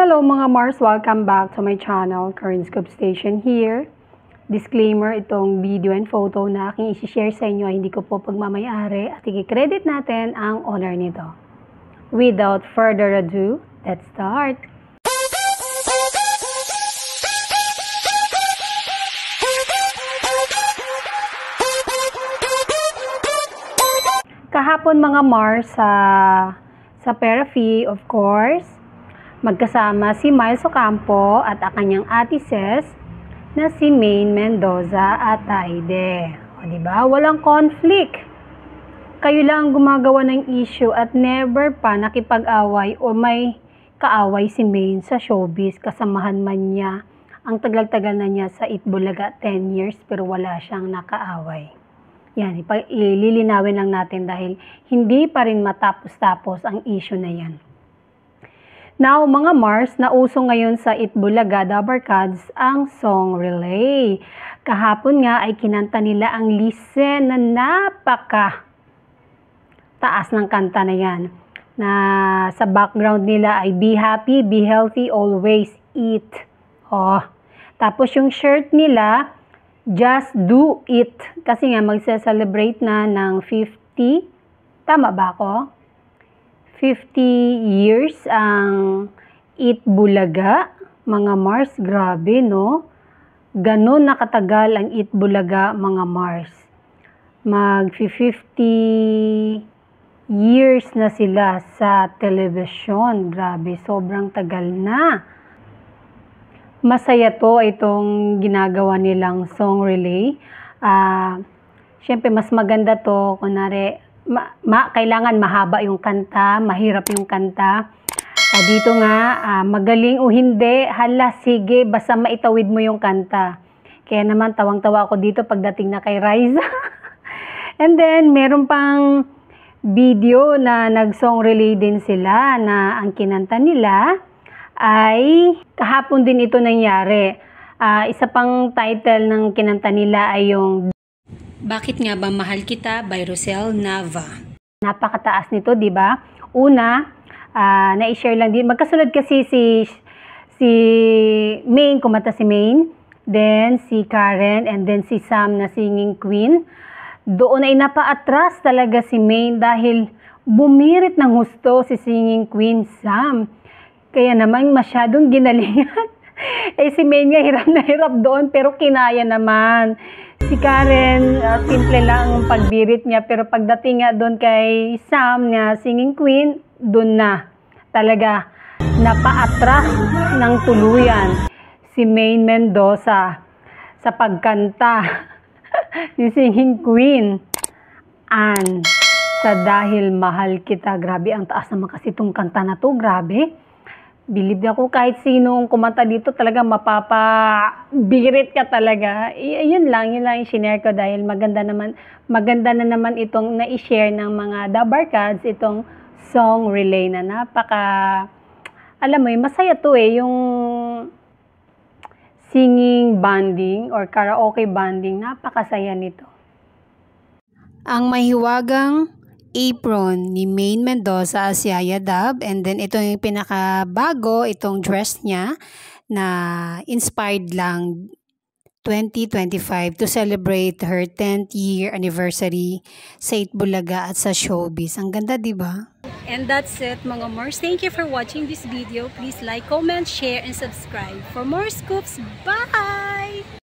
Hello mga Mars! Welcome back to my channel, Karin Scoop Station here. Disclaimer, itong video and photo na aking isi-share sa inyo ay hindi ko po pagmamayari at i-credit natin ang owner nito. Without further ado, let's start! Kahapon mga Mars sa Perafi, of course, magkasama si Miles Ocampo at ang kanyang ate Ces na si Maine Mendoza at Aide. O diba? Walang conflict. Kayo lang gumagawa ng issue at never pa nakipag-away o may kaaway si Maine sa showbiz. Kasamahan man niya ang tagal-tagal na niya sa Itbulaga 10 years pero wala siyang nakaaway. Yan, ililinawin lang natin dahil hindi pa rin matapos-tapos ang issue na yan. Now, mga Mars, nauso ngayon sa Itbulaga, The Barkads, ang song Relay. Kahapon nga ay kinanta nila ang listen na napaka taas ng kanta na yan. Na sa background nila ay be happy, be healthy, always eat. Oh. Tapos yung shirt nila, just do it. Kasi nga magse-celebrate na ng 50. Tama ba ako? 50 years ang Itbulaga. Mga Mars, grabe no? Ganon nakatagal ang Itbulaga, mga Mars. Mag-50 years na sila sa telebisyon. Grabe, sobrang tagal na. Masaya to itong ginagawa nilang song relay. Siyempre, mas maganda to, kunwari, kailangan mahaba yung kanta, mahirap yung kanta. Dito nga, magaling o hindi, hala, sige, basta maitawid mo yung kanta. Kaya naman, tawang-tawa ako dito pagdating na kay Riza. And then, meron pang video na nag-song relay din sila na ang kinanta nila ay kahapon din ito nangyari. Isa pang title ng kinanta nila ay yung Bakit Nga Ba Mahal Kita by Rosel Nava. Napakataas nito, di ba? Una, na-share lang din. Magkasunod kasi si Maine, kumanta si Maine, then si Karen, and then si Sam na singing queen. Doon ay napaatras talaga si Maine dahil bumirit ng husto si singing queen Sam. Kaya naman masyadong ginalingan. Si Maine nga hirap na hirap doon pero kinaya naman. Si Karen, simple lang ang pagbirit niya pero pagdating nga doon kay Sam na singing queen, doon na talaga napaatras ng tuluyan si Maine Mendoza sa pagkanta ni singing queen. Sa Dahil Mahal Kita. Grabe, ang taas naman kasi itong kanta na to. Grabe. Believe ako kahit sinong kumanta dito talaga mapapabirit ka talaga. Yun lang yung sinare ko dahil maganda na naman itong na-share ng mga The Barkads, itong song relay na napaka, alam mo yun, masaya to yung singing banding or karaoke banding, napakasaya nito. Ang mahiwagang apron ni Maine Mendoza si Yaya Dab, and then ito yung pinakabago, itong dress niya na inspired lang 2025 to celebrate her 10th year anniversary sa Itbulaga at sa showbiz. Ang ganda, di ba? And that's it mga Mars. Thank you for watching this video. Please like, comment, share, and subscribe for more scoops. Bye!